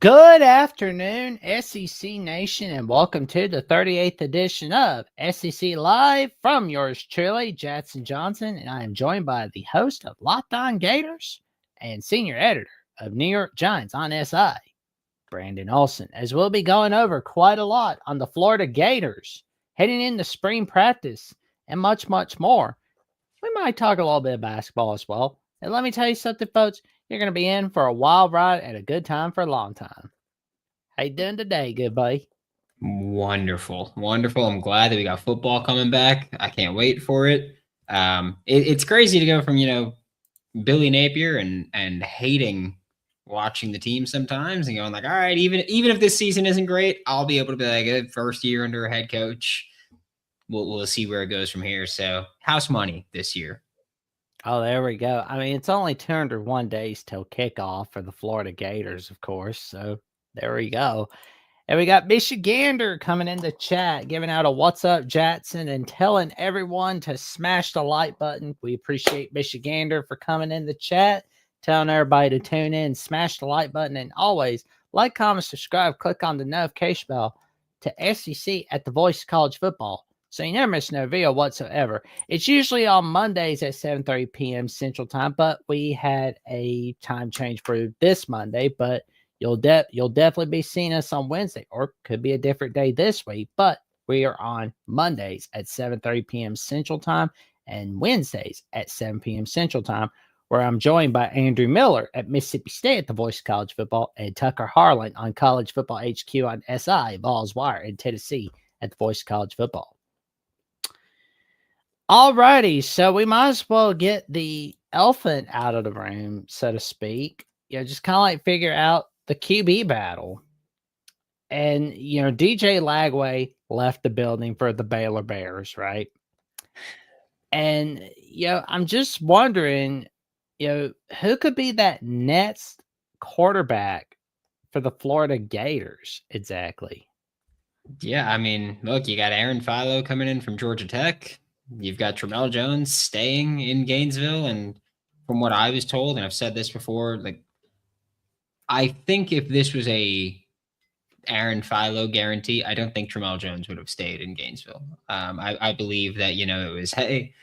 Good afternoon, SEC Nation, and welcome to the 38th edition of SEC Live from yours truly, Jackson Johnson, and I am joined by the host of Locked On Gators and senior editor of New York Giants on SI, Brandon Olsen, as we'll be going over quite a lot on the Florida Gators, heading into spring practice, and much, much more. We might talk a little bit of basketball as well. And let me tell you something, folks. You're going to be in for a wild ride and a good time for a long time. How you doing today, good buddy? Wonderful. Wonderful. I'm glad that we got football coming back. I can't wait for it. It's crazy to go from, Billy Napier and hating watching the team sometimes and going like, all right, even if this season isn't great, I'll be able to be like, first year under a head coach. We'll see where it goes from here. So house money this year. Oh, there we go. I mean, it's only 201 days till kickoff for the Florida Gators, of course. So there we go. And we got Michigander coming in the chat, giving out a what's up, Jackson, and telling everyone to smash the like button. We appreciate Michigander for coming in the chat, telling everybody to tune in, smash the like button, and always like, comment, subscribe, click on the notification bell to SEC at the Voice of College Football, so you never miss no video whatsoever. It's usually on Mondays at 7:30 p.m. Central Time, but we had a time change for this Monday, but you'll definitely be seeing us on Wednesday, or could be a different day this week, but we are on Mondays at 7:30 p.m. Central Time and Wednesdays at 7 p.m. Central Time, where I'm joined by Andrew Miller at Mississippi State at the Voice of College Football and Tucker Harlan on College Football HQ on SI, Vols Wire in Tennessee at the Voice of College Football. Alrighty, so we might as well get the elephant out of the room, so to speak. Just kind of like figure out the QB battle. And, DJ Lagway left the building for the Baylor Bears, right? And, I'm just wondering, who could be that next quarterback for the Florida Gators exactly? Yeah, I mean, look, you got Aaron Philo coming in from Georgia Tech. You've got Tramel Jones staying in Gainesville. And from what I was told, and I've said this before, like, I think if this was a Aaron Philo guarantee, I don't think Tramel Jones would have stayed in Gainesville. I believe that, it was, hey,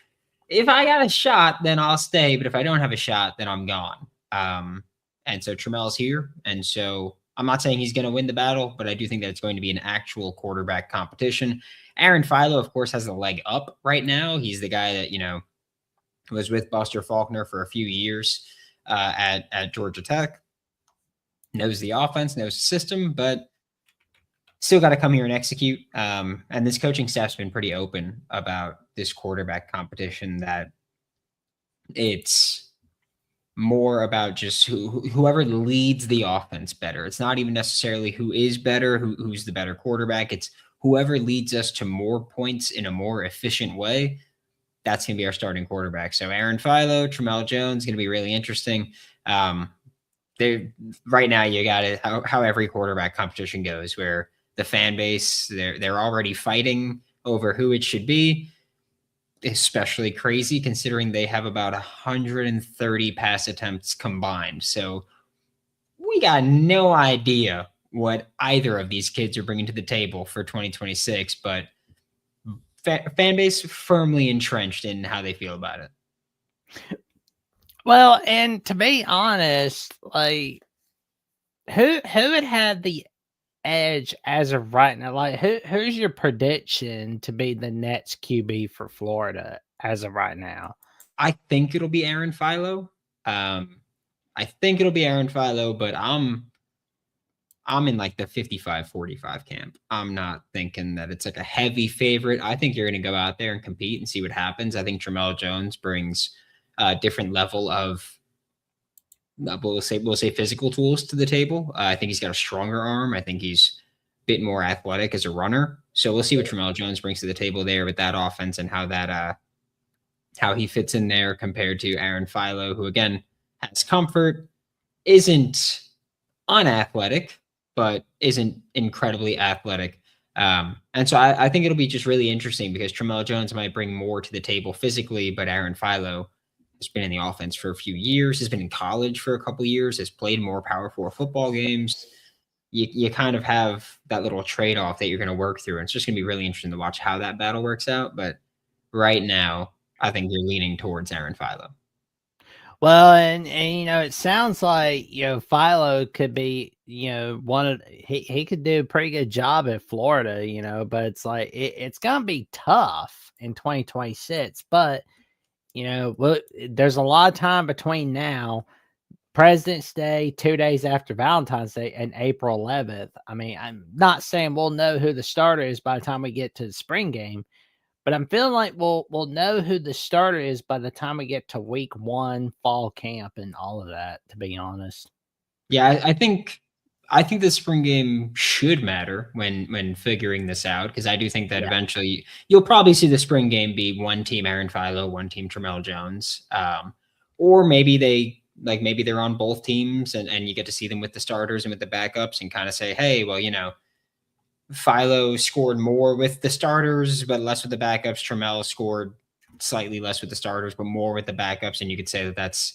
if I got a shot, then I'll stay. But if I don't have a shot, then I'm gone. And so Tramel's here. And so I'm not saying he's going to win the battle, but I do think that it's going to be an actual quarterback competition. Aaron Philo, of course, has a leg up right now. He's the guy that, was with Buster Faulkner for a few years at Georgia Tech. Knows the offense, knows the system, but still got to come here and execute. And this coaching staff's been pretty open about this quarterback competition, that it's more about just whoever leads the offense better. It's not even necessarily who is better, who's the better quarterback. It's whoever leads us to more points in a more efficient way. That's going to be our starting quarterback. So Aaron Philo, Tramel Jones, going to be really interesting. Right now, you got it how every quarterback competition goes, where the fan base, they're already fighting over who it should be. Especially crazy considering they have about 130 pass attempts combined. So we got no idea what either of these kids are bringing to the table for 2026, but fan base firmly entrenched in how they feel about it. Well, and to be honest, like, who would have the edge as of right now? Like, who's your prediction to be the next QB for Florida as of right now? I think it'll be Aaron Philo. But I'm in like the 55-45 camp. I'm not thinking that it's like a heavy favorite. I think you're going to go out there and compete and see what happens. I think Tramel Jones brings a different level of, we'll say physical tools to the table. I think he's got a stronger arm. I think he's a bit more athletic as a runner. So we'll see what Tramel Jones brings to the table there with that offense, and how he fits in there compared to Aaron Philo, who again has comfort, isn't unathletic, but isn't incredibly athletic. And so I think it'll be just really interesting because Tramel Jones might bring more to the table physically, but Aaron Philo has been in the offense for a few years, has been in college for a couple of years, has played more Power 4 football games. you kind of have that little trade off that you're going to work through. And it's just going to be really interesting to watch how that battle works out. But right now, I think you're leaning towards Aaron Philo. Well, and it sounds like Philo could be one of he could do a pretty good job at Florida, but it's like it's gonna be tough in 2026. But look, there's a lot of time between now, President's Day, 2 days after Valentine's Day, and April 11th. I mean, I'm not saying we'll know who the starter is by the time we get to the spring game, but I'm feeling like we'll know who the starter is by the time we get to week 1, fall camp, and all of that, to be honest. Yeah, I think the spring game should matter when figuring this out, because I do think that Yeah. eventually you'll probably see the spring game be one team Aaron Philo, one team Tramel Jones, or maybe they're on both teams and you get to see them with the starters and with the backups and kind of say, hey, well, Philo scored more with the starters, but less with the backups. Tramel scored slightly less with the starters, but more with the backups. And you could say that that's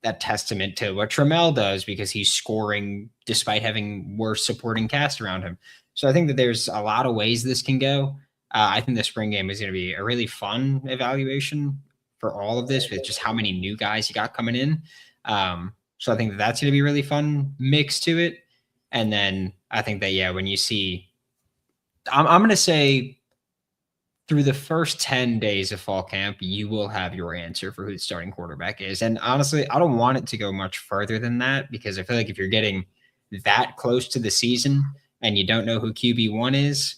that testament to what Tramel does, because he's scoring despite having worse supporting cast around him. So I think that there's a lot of ways this can go. I think the spring game is going to be a really fun evaluation for all of this, with just how many new guys you got coming in. So I think that that's going to be a really fun mix to it. And then I think that, yeah, when you see, I'm going to say through the first 10 days of fall camp, you will have your answer for who the starting quarterback is. And honestly, I don't want it to go much further than that, because I feel like if you're getting that close to the season and you don't know who QB1 is,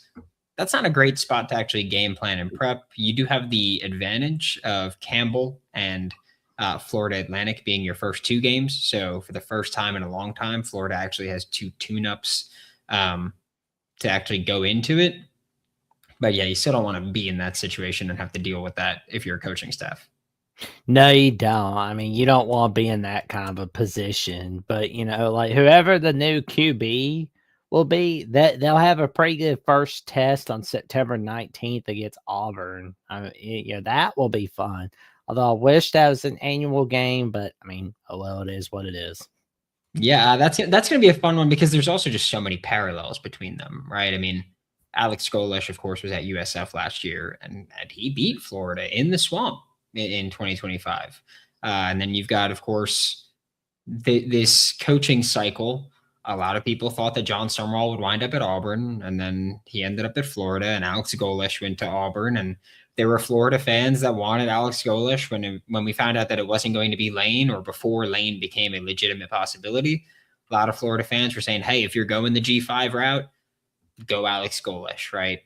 that's not a great spot to actually game plan and prep. You do have the advantage of Campbell and Florida Atlantic being your first 2 games. So for the first time in a long time, Florida actually has 2 tune-ups to actually go into it. But yeah, you still don't want to be in that situation and have to deal with that if you're a coaching staff. No, you don't. I mean, you don't want to be in that kind of a position. But like whoever the new QB will be, that they'll have a pretty good first test on September 19th against Auburn. I mean, that will be fun. Although I wish that was an annual game, but I mean, oh well, it is what it is. Yeah, that's going to be a fun one, because there's also just so many parallels between them, right? I mean, Alex Golesh, of course, was at USF last year, and he beat Florida in the swamp in 2025. And then you've got, of course, this coaching cycle. A lot of people thought that John Summerall would wind up at Auburn, and then he ended up at Florida, and Alex Golesh went to Auburn. And there were Florida fans that wanted Alex Golesh when we found out that it wasn't going to be Lane, or before Lane became a legitimate possibility. A lot of Florida fans were saying, hey, if you're going the G5 route, go Alex Golesh, right?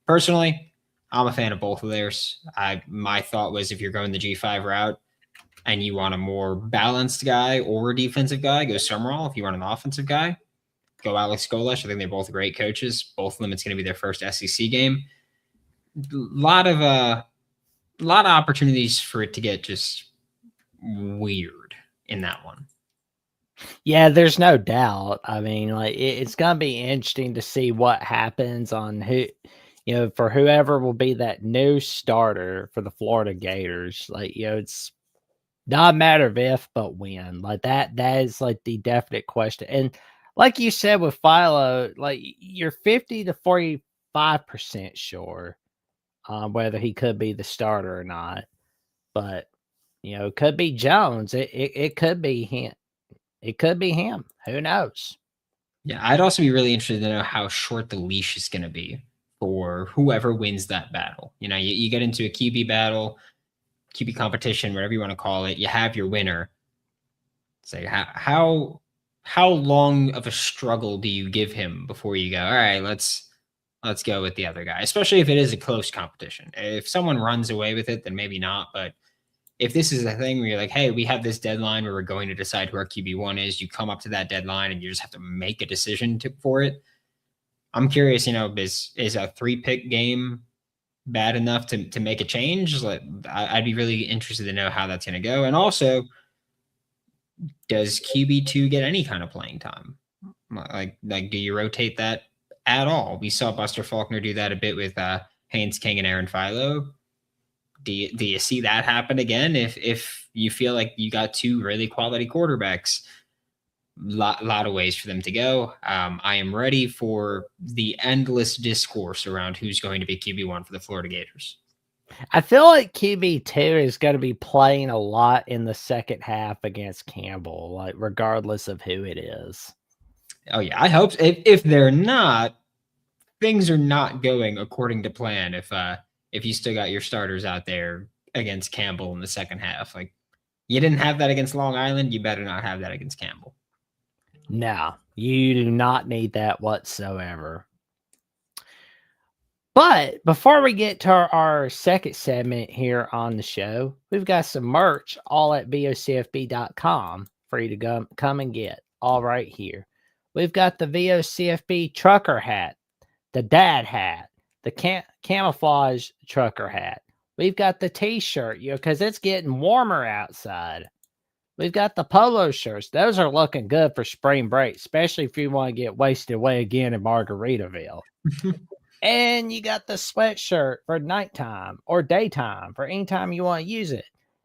Personally, I'm a fan of both of theirs. My thought was, if you're going the G5 route and you want a more balanced guy or a defensive guy, go Summerall. If you want an offensive guy, go Alex Golesh. I think they're both great coaches. Both of them, it's going to be their first SEC game. Lot of opportunities for it to get just weird in that one. Yeah, there's no doubt. I mean, like it's gonna be interesting to see what happens on who, for whoever will be that new starter for the Florida Gators. Like, it's not a matter of if, but when. Like that is like the definite question. And like you said with Philo, like you're 50 to 45% sure whether he could be the starter or not. But it could be Jones. It could be him. It could be him. Who knows? Yeah, I'd also be really interested to know how short the leash is going to be for whoever wins that battle. You get into a QB battle, QB competition, whatever you want to call it. You have your winner. Say how long of a struggle do you give him before you go, all right, let's go with the other guy, especially if it is a close competition. If someone runs away with it, then maybe not. But if this is a thing where you're like, hey, we have this deadline where we're going to decide who our QB1 is, you come up to that deadline and you just have to make a decision for it. I'm curious, is a 3-pick game bad enough to make a change? Like, I'd be really interested to know how that's going to go. And also, does QB2 get any kind of playing time? Like, do you rotate that at all? We saw Buster Faulkner do that a bit with Haynes King and Aaron Philo. Do you see that happen again if you feel like you got 2 really quality quarterbacks? lot of ways for them to go. I am ready for the endless discourse around who's going to be QB1 for the Florida Gators. I feel like QB2 is going to be playing a lot in the second half against Campbell, like regardless of who it is. Oh yeah, I hope if they're not, things are not going according to plan. If you still got your starters out there against Campbell in the second half, like you didn't have that against Long Island, you better not have that against Campbell. No, you do not need that whatsoever. But before we get to our second segment here on the show, we've got some merch all at vocfb.com for you to come and get all right here. We've got the VOCFB trucker hat, the dad hat, the camouflage trucker hat. We've got the t-shirt, because it's getting warmer outside. We've got the polo shirts. Those are looking good for spring break, especially if you want to get wasted away again in Margaritaville. And you got the sweatshirt for nighttime or daytime for anytime you want to use it.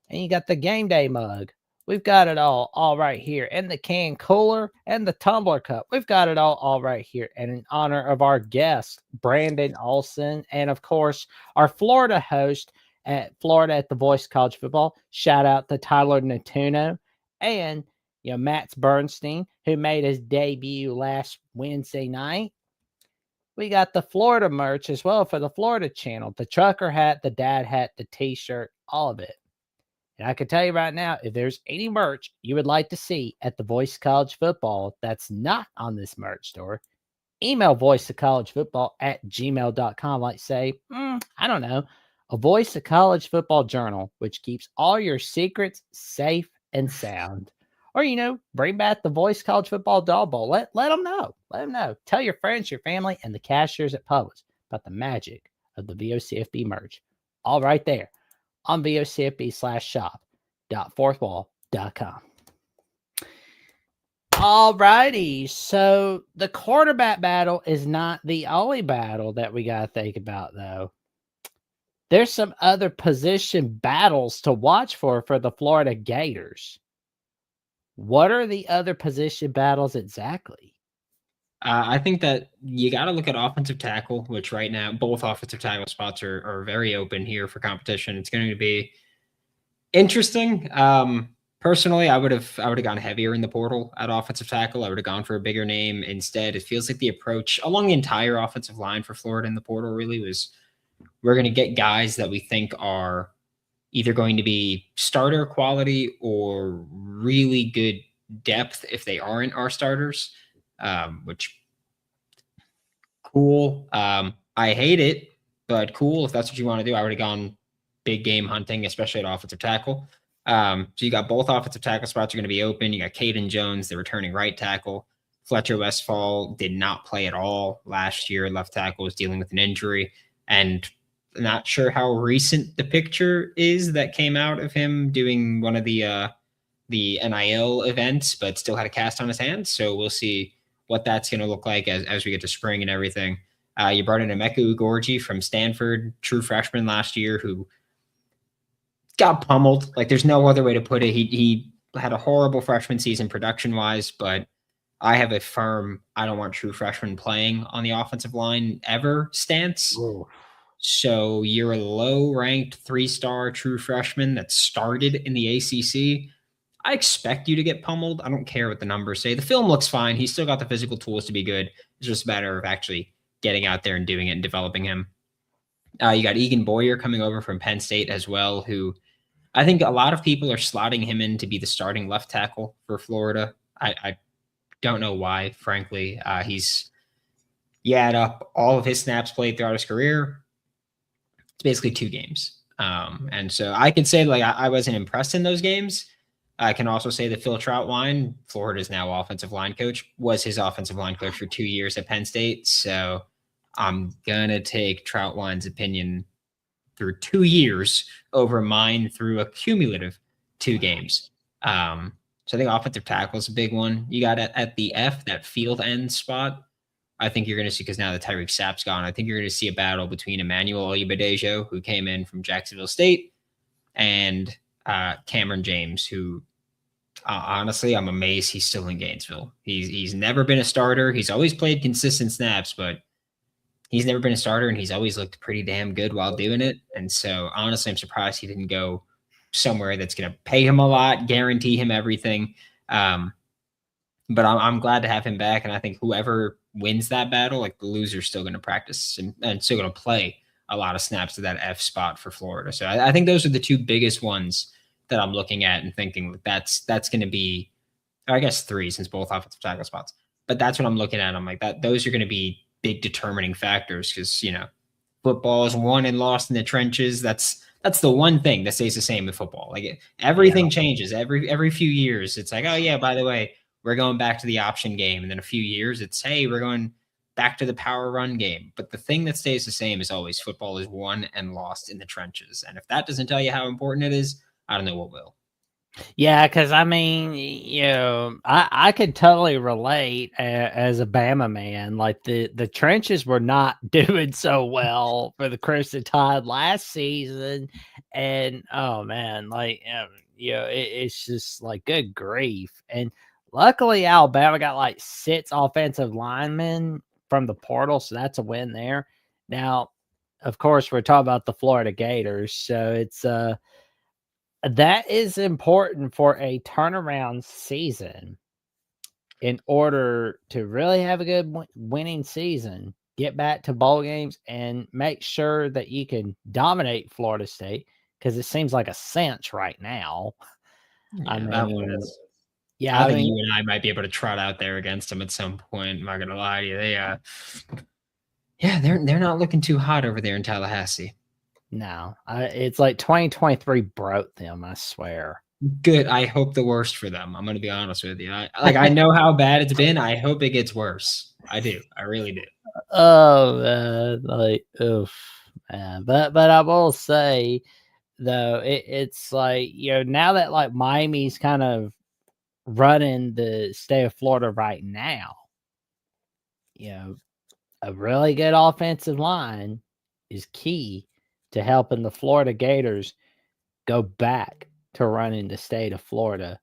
And you got the game day mug. We've got it all right here. And the can cooler and the tumbler cup. We've got it all right here. And in honor of our guest, Brandon Olsen, and of course, our Florida host at Florida at the Voice College Football, shout out to Tyler Natuno and Matt Bernstein, who made his debut last Wednesday night. We got the Florida merch as well for the Florida channel, the trucker hat, the dad hat, the t-shirt, all of it. And I can tell you right now, if there's any merch you would like to see at the Voice College Football that's not on this merch store, email voiceofcollegefootball@gmail.com. Like say, I don't know, a Voice of College Football journal, which keeps all your secrets safe and sound. Or, bring back the Voice College Football Dog Bowl. Let them know. Let them know. Tell your friends, your family, and the cashiers at Publix about the magic of the VOCFB merch. All right there on vocfb/shop.fourthwall.com. All righty. So the quarterback battle is not the only battle that we got to think about, though. There's some other position battles to watch for the Florida Gators. What are the other position battles exactly? I think that you got to look at offensive tackle, which right now both offensive tackle spots are very open here for competition. It's going to be interesting. Personally, I would have gone heavier in the portal at offensive tackle. I would have gone for a bigger name instead. It feels like the approach along the entire offensive line for Florida in the portal really was we're going to get guys that we think are either going to be starter quality or really good depth if they aren't our starters, which cool. I hate it, but cool. If that's what you want to do, I would have gone big game hunting, especially at offensive tackle. So you got both offensive tackle spots are going to be open. You got Caden Jones, the returning right tackle. Fletcher Westfall did not play at all last year. Left tackle was dealing with an injury, and not sure how recent the picture is that came out of him doing one of the NIL events, but still had a cast on his hands. So we'll see what that's going to look like as we get to spring and everything. You brought in Emeka Ugorji from Stanford, true freshman last year, who got pummeled. Like there's no other way to put it. He had a horrible freshman season production wise, but I have a firm I don't want true freshmen playing on the offensive line ever stance. Ooh. So you're a low-ranked 3-star true freshman that started in the ACC. I expect you to get pummeled. I don't care what the numbers say. The film looks fine. He's still got the physical tools to be good. It's just a matter of actually getting out there and doing it and developing him. You got Egan Boyer coming over from Penn State as well, who I think a lot of people are slotting him in to be the starting left tackle for Florida. I don't know why, frankly. You add up all of his snaps played throughout his career, it's basically 2 games. And so I can say like I wasn't impressed in those games. I can also say that Phil Troutwine, Florida's now offensive line coach, was his offensive line coach for 2 years at Penn State. So I'm going to take Troutwine's opinion through 2 years over mine through a cumulative 2 games. So I think offensive tackle is a big one. You got at the F, that field end spot. I think you're going to see, because now that Tyreek Sapp's gone, I think you're going to see a battle between Emmanuel Oyebadejo, who came in from Jacksonville State, and Cameron James, who Honestly, I'm amazed he's still in Gainesville. He's never been a starter. He's always played consistent snaps, but he's never been a starter, and he's always looked pretty damn good while doing it. And so, honestly, I'm surprised he didn't go somewhere that's going to pay him a lot, guarantee him everything. Um, but I'm glad to have him back, and I think whoever wins that battle, like the loser's still going to practice and still going to play a lot of snaps to that F spot for Florida. So I think those are the two biggest ones that I'm looking at and thinking that's going to be, I guess three since both offensive tackle spots. But that's what I'm looking at. I'm like that. Those are going to be big determining factors because football is won and lost in the trenches. That's the one thing that stays the same in football. Like everything changes every few years. It's like, oh yeah, by the way, we're going back to the option game, and then a few years, it's hey, we're going back to the power run game. But the thing that stays the same is always football is won and lost in the trenches. And if that doesn't tell you how important it is, I don't know what will. Yeah, because I mean, I could totally relate as a Bama man. Like the trenches were not doing so well for the Crimson Tide last season, and oh man, like it's just like good grief. And luckily, Alabama got like 6 offensive linemen from the portal, so that's a win there. Now, of course, we're talking about the Florida Gators, so it's that is important for a turnaround season in order to really have a good winning season, get back to bowl games, and make sure that you can dominate Florida State because it seems like a cinch right now. I Yeah, that one mean, is. yeah, I I think mean, you and I might be able to trot out there against them at some point. I'm not gonna lie to you. Yeah, they're not looking too hot over there in Tallahassee. no, it's like 2023 broke them, I swear. Good. I hope the worst for them. I'm gonna be honest with you. I know how bad it's been. I hope it gets worse. I do. I really do. Oh man, like oof, man. But I will say though, it's like now that like Miami's kind of running the state of Florida right now, you know, a really good offensive line is key to helping the Florida Gators go back to running the state of Florida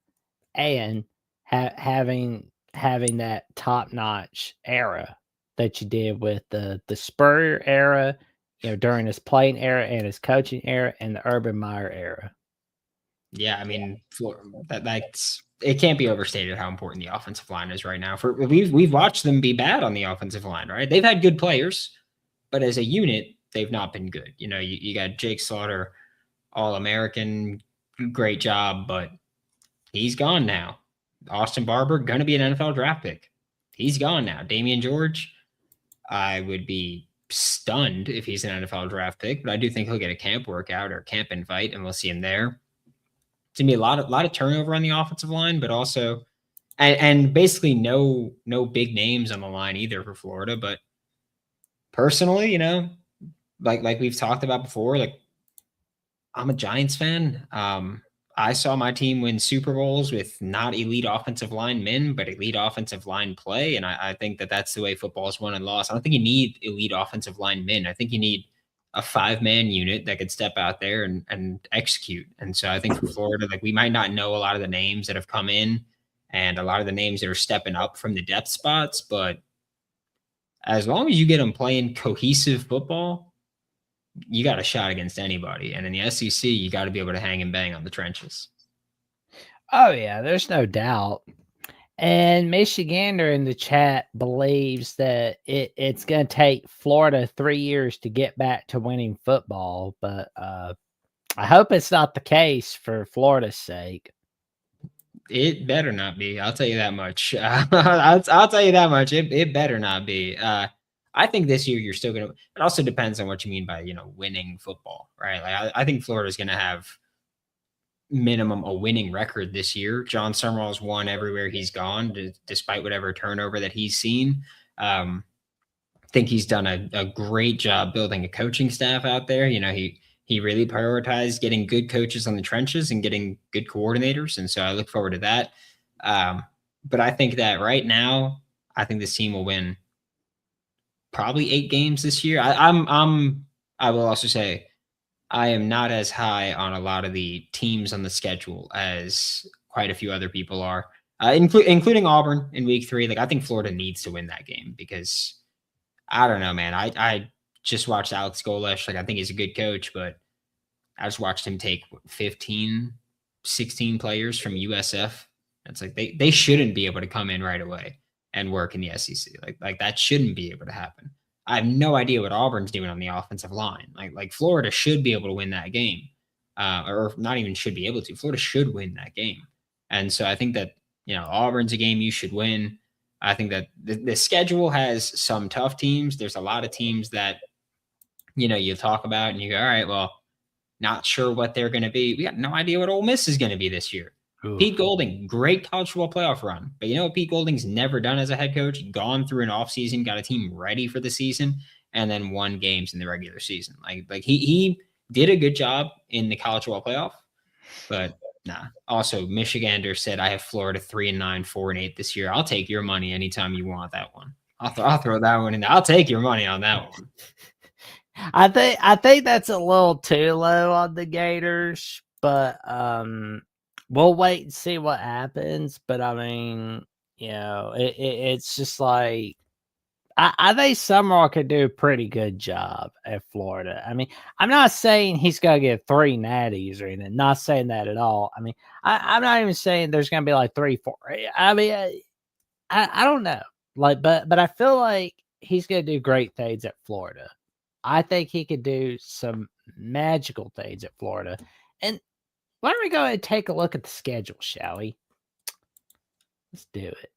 and having that top notch era that you did with the Spurrier era, during his playing era and his coaching era, and the Urban Meyer era. Yeah, I mean, that's it can't be overstated how important the offensive line is right now. For we've watched them be bad on the offensive line, right? They've had good players, but as a unit, they've not been good. You got Jake Slaughter, All American, great job, but he's gone now. Austin Barber, gonna be an NFL draft pick. He's gone now. Damian George, I would be stunned if he's an NFL draft pick, but I do think he'll get a camp workout or a camp invite, and we'll see him there. It's gonna be a lot of turnover on the offensive line, but also and basically no big names on the line either for Florida. But personally, like we've talked about before, like I'm a Giants fan. I saw my team win Super Bowls with not elite offensive line men, but elite offensive line play. And I think that that's the way football is won and lost. I don't think you need elite offensive line men. I think you need a 5-man unit that could step out there and execute. And so I think for Florida, like we might not know a lot of the names that have come in and a lot of the names that are stepping up from the depth spots, but as long as you get them playing cohesive football, you got a shot against anybody. And in the SEC, you got to be able to hang and bang on the trenches. Oh yeah, there's no doubt. And Michigander in the chat believes that it's going to take Florida 3 years to get back to winning football, but I hope it's not the case for Florida's sake. It better not be. I'll tell you that much. I'll tell you that much. It better not be. I think this year you're still going to. It also depends on what you mean by winning football, right? Like I think Florida's going to have minimum a winning record this year. John Summerall's won everywhere he's gone, despite whatever turnover that he's seen. I think he's done a great job building a coaching staff out there. He really prioritized getting good coaches on the trenches and getting good coordinators, and so I look forward to that. But I think that right now, I think this team will win probably 8 games this year. I will also say I am not as high on a lot of the teams on the schedule as quite a few other people are, including Auburn in week 3. Like, I think Florida needs to win that game because I don't know, man. I just watched Alex Golesh. Like, I think he's a good coach, but I just watched him take 15, 16 players from USF. It's like they shouldn't be able to come in right away and work in the SEC. Like that shouldn't be able to happen. I have no idea what Auburn's doing on the offensive line. Like Florida should be able to win that game, or not even should be able to. Florida should win that game, and so I think that Auburn's a game you should win. I think that the schedule has some tough teams. There's a lot of teams that you talk about and you go, all right, well, not sure what they're going to be. We got no idea what Ole Miss is going to be this year. Ooh. Pete Golding, great college football playoff run. But you know what Pete Golding's never done as a head coach? Gone through an offseason, got a team ready for the season, and then won games in the regular season. Like he did a good job in the college football playoff, but nah. Also, Michigander said, I have Florida 3-9, 4-8 this year. I'll take your money anytime you want that one. I'll throw that one in there. I'll take your money on that one. I think that's a little too low on the Gators, but we'll wait and see what happens. But I mean, it's just like I think Summerall could do a pretty good job at Florida. I mean, I'm not saying he's gonna get 3 natties or anything. Not saying that at all. I mean, I'm not even saying there's gonna be like 3, 4. I mean, I don't know. Like, but I feel like he's gonna do great things at Florida. I think he could do some magical things at Florida. And why don't we go ahead and take a look at the schedule, shall we? Let's do it.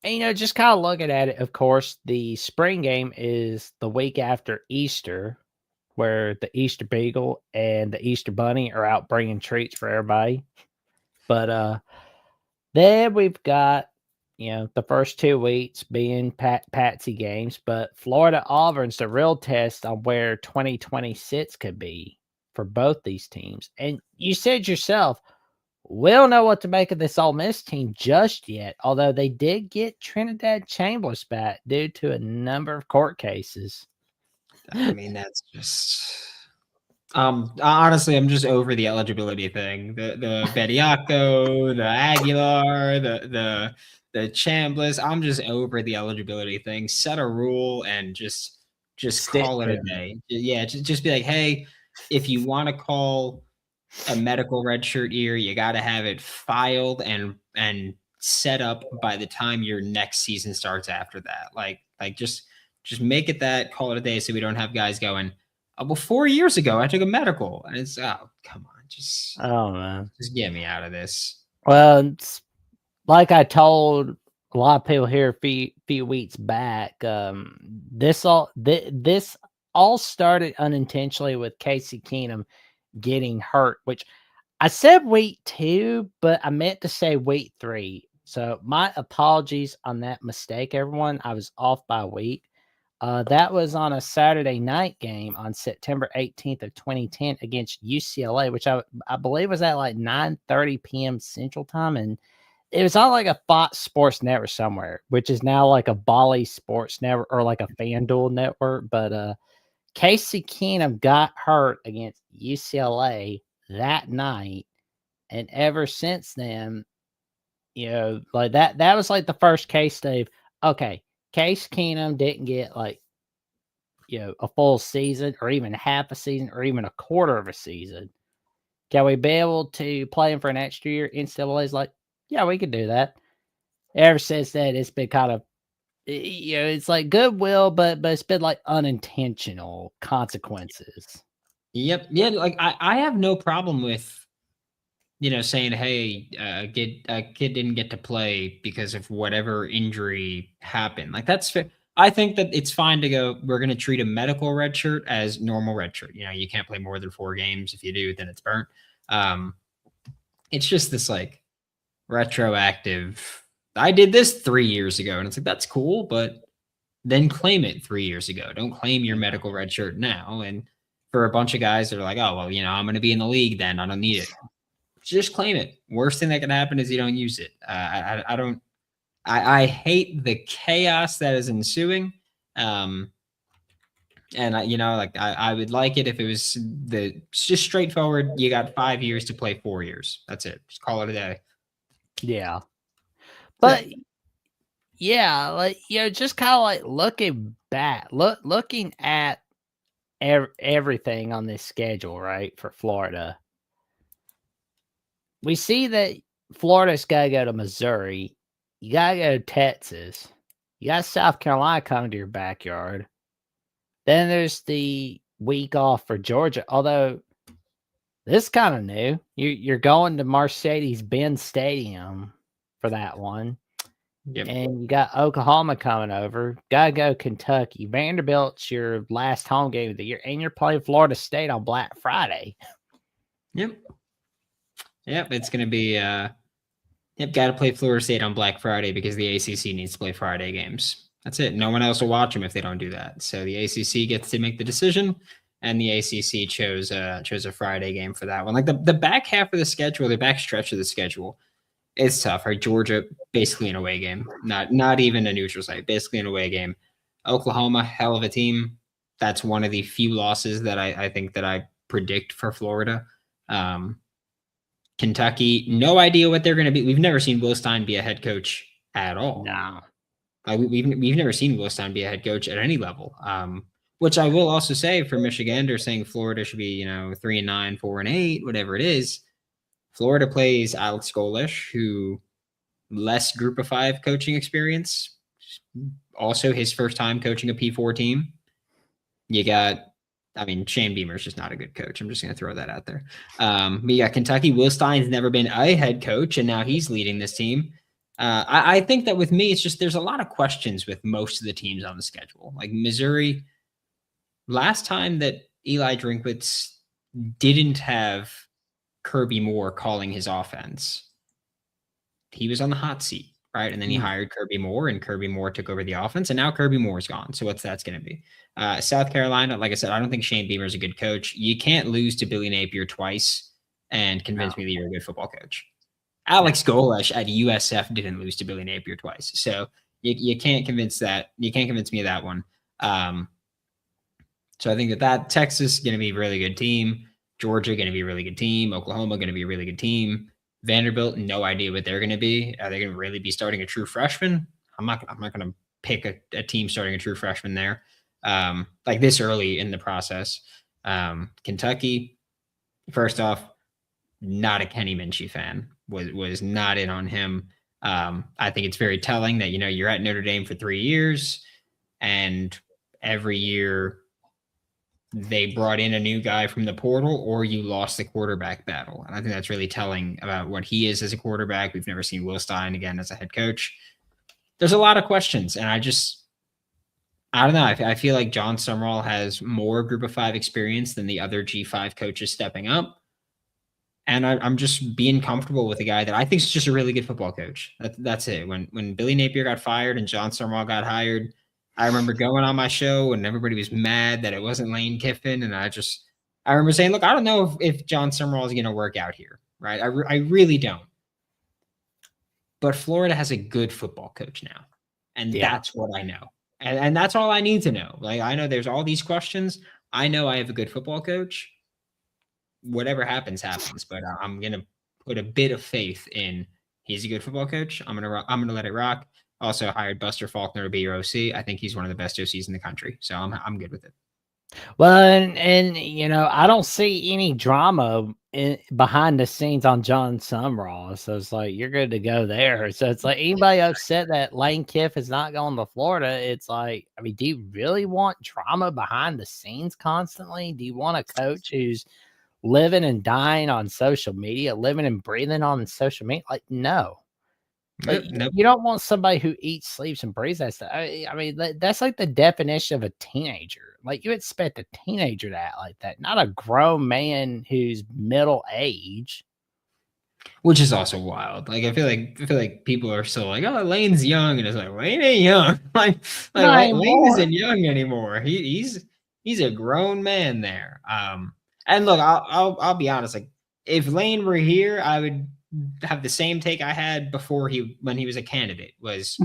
And, just kind of looking at it, of course, the spring game is the week after Easter, where the Easter Beagle and the Easter Bunny are out bringing treats for everybody. But then we've got the first 2 weeks being Patsy games, but Florida Auburn's the real test on where 2026 could be for both these teams. And you said yourself, we don't know what to make of this Ole Miss team just yet, although they did get Trinidad Chambers back due to a number of court cases. I mean, that's just... honestly, I'm just over the eligibility thing. The Bediako, the Aguilar, the Chambliss. I'm just over the eligibility thing. Set a rule and just call it a day. Yeah, just be like, hey, if you want to call a medical redshirt year, you got to have it filed and set up by the time your next season starts after that. Like just make it that, call it a day, so we don't have guys going, well, 4 years ago, I took a medical, and it's, oh, come on, just get me out of this. Well, it's like I told a lot of people here a few weeks back, this all started unintentionally with Casey Keenum getting hurt, which I said week 2, but I meant to say week 3. So my apologies on that mistake, everyone. I was off by a week. That was on a Saturday night game on September 18th of 2010 against UCLA, which I believe was at like 9:30 p.m. Central Time, and it was on like a Fox Sports Network somewhere, which is now like a Bally Sports Network or like a FanDuel network. But Casey Keenum got hurt against UCLA that night, and ever since then, like that was like the first case, Dave. Okay. Case Keenum didn't get like, a full season or even half a season or even a quarter of a season. Can we be able to play him for an extra year? NCAA's like, yeah, we can do that. Ever since then, it's been kind of, it's like goodwill, but it's been like unintentional consequences. Yep. Yeah. Like I have no problem with, saying, hey, a kid didn't get to play because of whatever injury happened. Like, that's fair. I think that it's fine to go, we're going to treat a medical redshirt as normal redshirt. You can't play more than 4 games. If you do, then it's burnt. It's just this like retroactive, I did this 3 years ago. And it's like, that's cool, but then claim it 3 years ago. Don't claim your medical redshirt now. And for a bunch of guys that are like, oh, well, I'm going to be in the league then. I don't need it. Just claim it. Worst thing that can happen is you don't use it. I hate the chaos that is ensuing. And I would like it if it was just straightforward. You got 5 years to play 4 years. That's it. Just call it a day. Yeah. Yeah. But yeah, like, just kind of like looking at everything on this schedule, right, for Florida. We see that Florida's got to go to Missouri. You got to go to Texas. You got South Carolina coming to your backyard. Then there's the week off for Georgia. Although this kind of new. You're going to Mercedes-Benz Stadium for that one. Yep. And you got Oklahoma coming over. Gotta go Kentucky. Vanderbilt's your last home game of the year. And you're playing Florida State on Black Friday. Yep. It's gonna be got to play Florida State on Black Friday because the ACC needs to play Friday games. That's it. No one else will watch them if they don't do that. So the ACC gets to make the decision, and the ACC chose a Friday game for that one. Like the back half of the schedule, the back stretch of the schedule, it's tough. Right, Georgia basically an away game, not even a neutral site, basically an away game. Oklahoma, hell of a team. That's one of the few losses that I think that I predict for Florida. Kentucky, no idea what they're going to be. We've never seen Will Stein be a head coach at all. No. We've never seen Will Stein be a head coach at any level. Which I will also say for Michigan, they're saying Florida should be 3-9, 4-8, whatever it is. Florida plays Alex Golish, who less Group of 5 coaching experience. Also, his first time coaching a P4 team. You got. Shane Beamer's just not a good coach. I'm just going to throw that out there. But you got Kentucky. Will Stein's never been a head coach, and now he's leading this team. I think that with me, it's just there's a lot of questions with most of the teams on the schedule. Like Missouri, last time that Eli Drinkwitz didn't have Kirby Moore calling his offense, he was on the hot seat. Right. And then he hired Kirby Moore, and Kirby Moore took over the offense, and now Kirby Moore's gone. So that's going to be South Carolina. Like I said, I don't think Shane Beamer is a good coach. You can't lose to Billy Napier twice and convince me that you're a good football coach. Alex Golish at USF didn't lose to Billy Napier twice. So you can't convince that. You can't convince me of that one. So I think that Texas is going to be a really good team. Georgia going to be a really good team. Oklahoma going to be a really good team. Vanderbilt, no idea what they're going to be. Are they going to really be starting a true freshman? I'm not going to pick a team starting a true freshman there, like this early in the process. Kentucky, first off, not a Kenny Minchie fan. Was not in on him. I think it's very telling that you're at Notre Dame for 3 years, and every year they brought in a new guy from the portal, or you lost the quarterback battle. And I think that's really telling about what he is as a quarterback. We've never seen Will Stein again as a head coach. There's a lot of questions, and I don't know. I feel like John Sumrall has more Group of 5 experience than the other G5 coaches stepping up. And I'm just being comfortable with a guy that I think is just a really good football coach. That's it. When Billy Napier got fired and John Sumrall got hired, I remember going on my show and everybody was mad that it wasn't Lane Kiffin. And I remember saying, look, I don't know if John Sumrall is going to work out here. Right. I really don't. But Florida has a good football coach now. And that's what I know. And that's all I need to know. Like, I know there's all these questions. I know I have a good football coach. Whatever happens, happens. But I'm going to put a bit of faith in he's a good football coach. I'm going to let it rock. Also hired Buster Faulkner to be your OC. I think he's one of the best OCs in the country. So I'm good with it. Well, and I don't see any drama behind the scenes on John Sumrall. So it's like, you're good to go there. So it's like, anybody upset that Lane Kiff is not going to Florida, it's like, do you really want drama behind the scenes constantly? Do you want a coach who's living and dying on social media, living and breathing on social media? Like, no. Like, Nope. You don't want somebody who eats, sleeps, and breathes that stuff. That's like the definition of a teenager. Like, you expect a teenager to act like that, not a grown man who's middle age. Which is also wild. Like, I feel like people are still like, oh, Lane's young, and it's like, Lane ain't young. like Lane isn't young anymore. He's a grown man there. And look, I'll be honest. Like, if Lane were here, I would have the same take I had before when he was a candidate. Was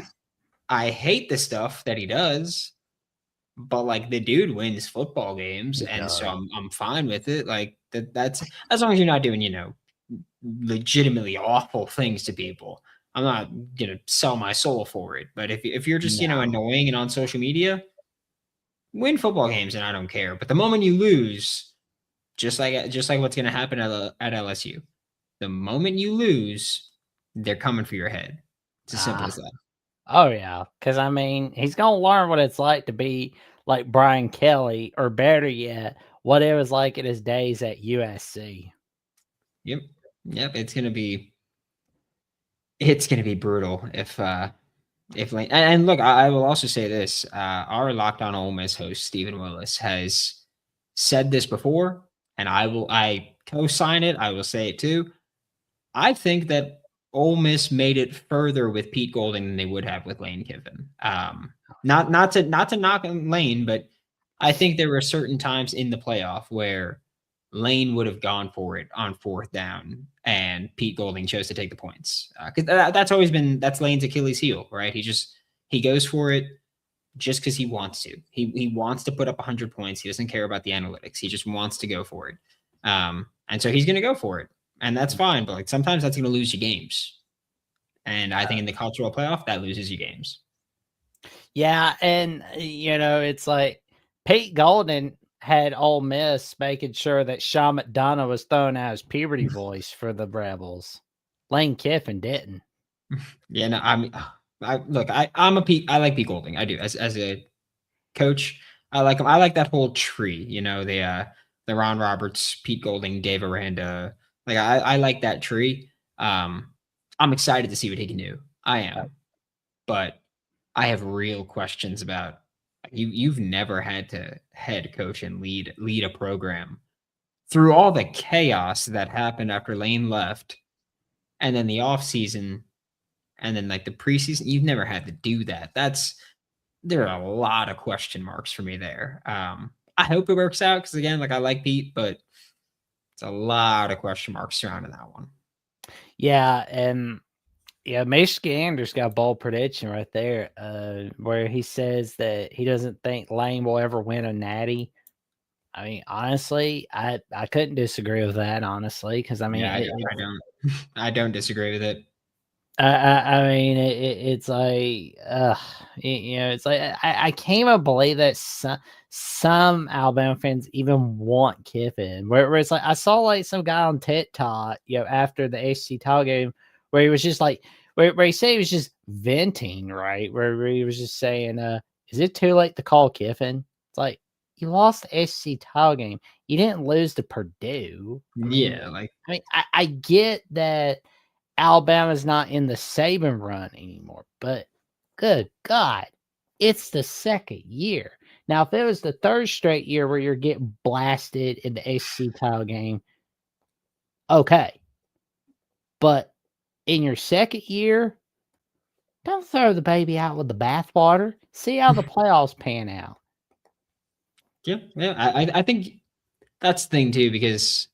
I hate the stuff that he does, but like the dude wins football games, He and so does. I'm fine with it. Like that's as long as you're not doing, legitimately awful things to people. I'm not gonna sell my soul for it. But if you're just, No. annoying and on social media, win football games and I don't care. But the moment you lose, just like what's gonna happen at LSU, the moment you lose, they're coming for your head. It's as simple Ah. as that. Oh yeah, because I mean, he's gonna learn what it's like to be like Brian Kelly, or better yet, what it was like in his days at USC. Yep. Yep. It's gonna be brutal if Lane, and look, I will also say this: our Locked On Ole Miss host Stephen Willis has said this before, and I co-sign it. I will say it too. I think that Ole Miss made it further with Pete Golding than they would have with Lane Kiffin. Not to knock on Lane, but I think there were certain times in the playoff where Lane would have gone for it on fourth down, and Pete Golding chose to take the points, because that's Lane's Achilles heel, right? He goes for it just because he wants to. He wants to put up 100 points. He doesn't care about the analytics. He just wants to go for it. And so he's going to go for it, and that's fine. But like sometimes that's going to lose you games. And I think in the cultural playoff, that loses you games. Yeah, and it's like Pete Golden had Ole Miss making sure that Sean McDonough was throwing out his puberty voice for the Rebels. Lane Kiffin didn't. Yeah, no, I mean, I like Pete Golding. I do as a coach. I like him. I like that whole tree. The Ron Roberts, Pete Golding, Dave Aranda. Like I like that tree. I'm excited to see what he can do. I am, but I have real questions about you. You've never had to head coach and lead a program through all the chaos that happened after Lane left, and then the off season, and then like the preseason. You've never had to do that. There are a lot of question marks for me there. I hope it works out because again, like I like Pete, but it's a lot of question marks surrounding that one. Yeah, and Michigan Anders got a bold prediction right there, where he says that he doesn't think Lane will ever win a natty. I mean, honestly, I couldn't disagree with that, honestly, because I mean, Yeah, I don't I don't disagree with it. I mean, it's like, it's like I can't even believe that some Alabama fans even want Kiffin. Where it's like I saw like some guy on TikTok, after the HC Tall game, where he was just like, where he said he was just venting, right? Where he was just saying, "Is it too late to call Kiffin?" It's like you lost the SC Tall game. You didn't lose to Purdue. Yeah, like I get that Alabama's not in the Saban run anymore, but good God, it's the second year. Now, if it was the third straight year where you're getting blasted in the SEC title game, okay. But in your second year, don't throw the baby out with the bathwater. See how the playoffs pan out. yeah. I think that's the thing too, because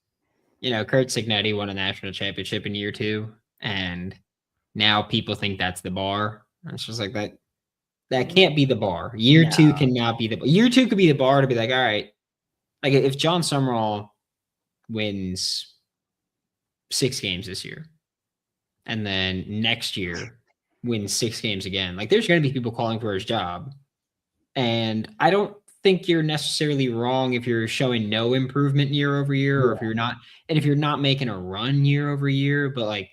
Kurt Signetti won a national championship in year two, and now people think that's the bar. And it's just like that. That can't be the bar. Year No. two cannot be the year two could be the bar to be like, all right, like if John Summerall wins 6 games this year, and then next year wins 6 games again, like there's going to be people calling for his job, and I don't think you're necessarily wrong if you're showing no improvement year over year, or Yeah. if you're not making a run year over year, but like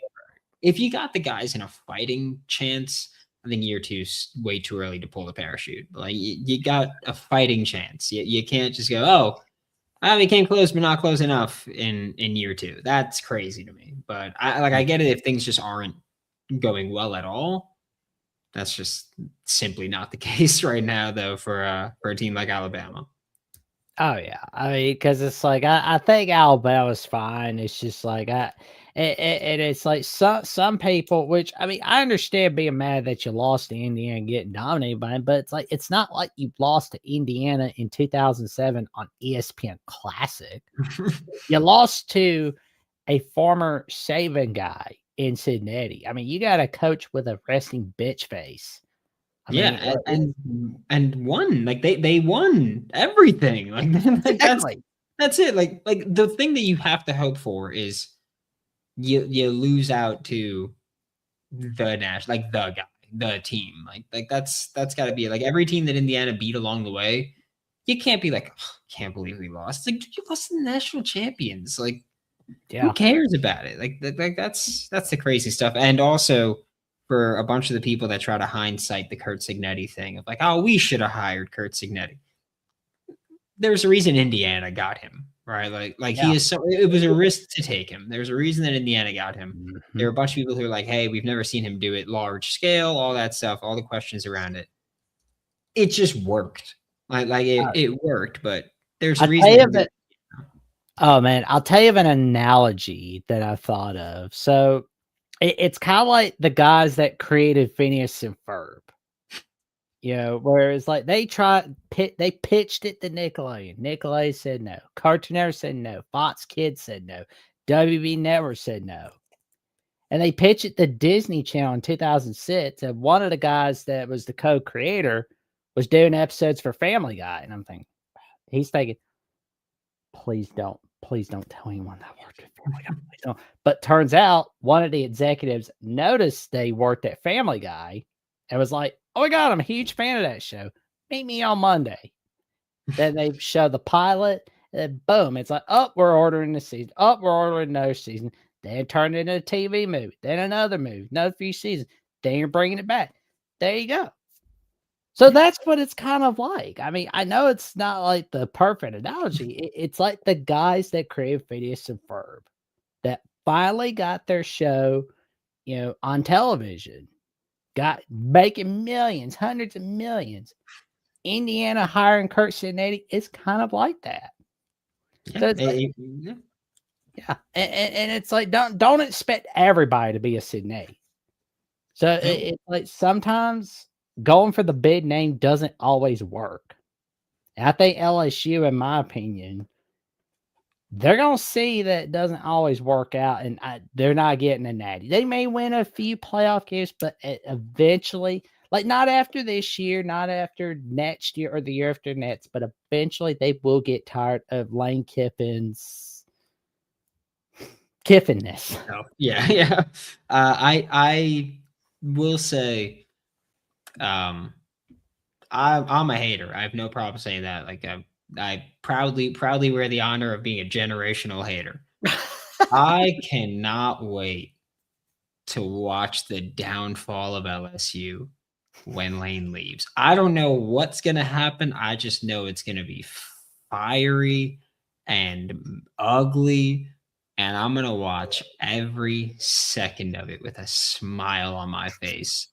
if you got the guys in a fighting chance, I think year two's way too early to pull the parachute. Like you got a fighting chance. You can't just go, oh, we came close, but not close enough in year two. That's crazy to me. But I get it if things just aren't going well at all. That's just simply not the case right now, though, for a team like Alabama. Oh yeah, I mean, because it's like I think Alabama's fine. It's just like and it's like some people, which I mean, I understand being mad that you lost to Indiana and getting dominated by them, but it's like it's not like you lost to Indiana in 2007 on ESPN Classic. You lost to a former Saban guy in Cincinnati. I mean, you got a coach with a resting bitch face. I mean, and won. Like they won everything. Like exactly. that's it. Like the thing that you have to hope for is you lose out to the like the guy, the team. Like that's got to be like every team that Indiana beat along the way. You can't be like, oh, can't believe we lost. Like you lost to the national champions. Like who cares about it? Like that's the crazy stuff. And also for a bunch of the people that try to hindsight the Kurt Signetti thing of like, oh, we should have hired Kurt Signetti. There's a reason Indiana got him, right? Like he is so it was a risk to take him. There's a reason that Indiana got him. There are a bunch of people who are like, hey, we've never seen him do it large scale, all that stuff, all the questions around it. It just worked. It worked, but there's a reason. Oh man, I'll tell you of an analogy that I thought of. So it's kind of like the guys that created Phineas and Ferb. You know, whereas like they pitched it to Nickelodeon. Nickelodeon said no. Cartoon Network said no. Fox Kids said no. WB Network said no. And they pitched it to Disney Channel in 2006. And one of the guys that was the co-creator was doing episodes for Family Guy. And I'm thinking, he's thinking, please don't tell anyone that I worked at Family Guy. Please don't. But turns out one of the executives noticed they worked at Family Guy and was like, oh my God, I'm a huge fan of that show. Meet me on Monday. Then they show the pilot, and boom, it's like, oh, we're ordering the season. Oh, we're ordering another season. Then turn it into a TV movie. Then another movie. Another few seasons. Then you're bringing it back. There you go. So that's what it's kind of like. I mean, I know it's not like the perfect analogy. It's like the guys that created Phineas and Ferb that finally got their show, on television, got making millions, hundreds of millions. Indiana hiring Kurt Signetti is kind of like that. So it's and it's like don't expect everybody to be a Signetti. So it's like sometimes going for the big name doesn't always work. And I think LSU, in my opinion, they're going to see that it doesn't always work out, and they're not getting a natty. They may win a few playoff games, but eventually, like not after this year, not after next year or the year after next, but eventually they will get tired of Lane Kiffin's Kiffinness. Oh, yeah. I will say, I'm a hater. I have no problem saying that. Like I proudly wear the honor of being a generational hater. I cannot wait to watch the downfall of LSU when Lane leaves. I don't know what's going to happen. I just know it's going to be fiery and ugly. And I'm going to watch every second of it with a smile on my face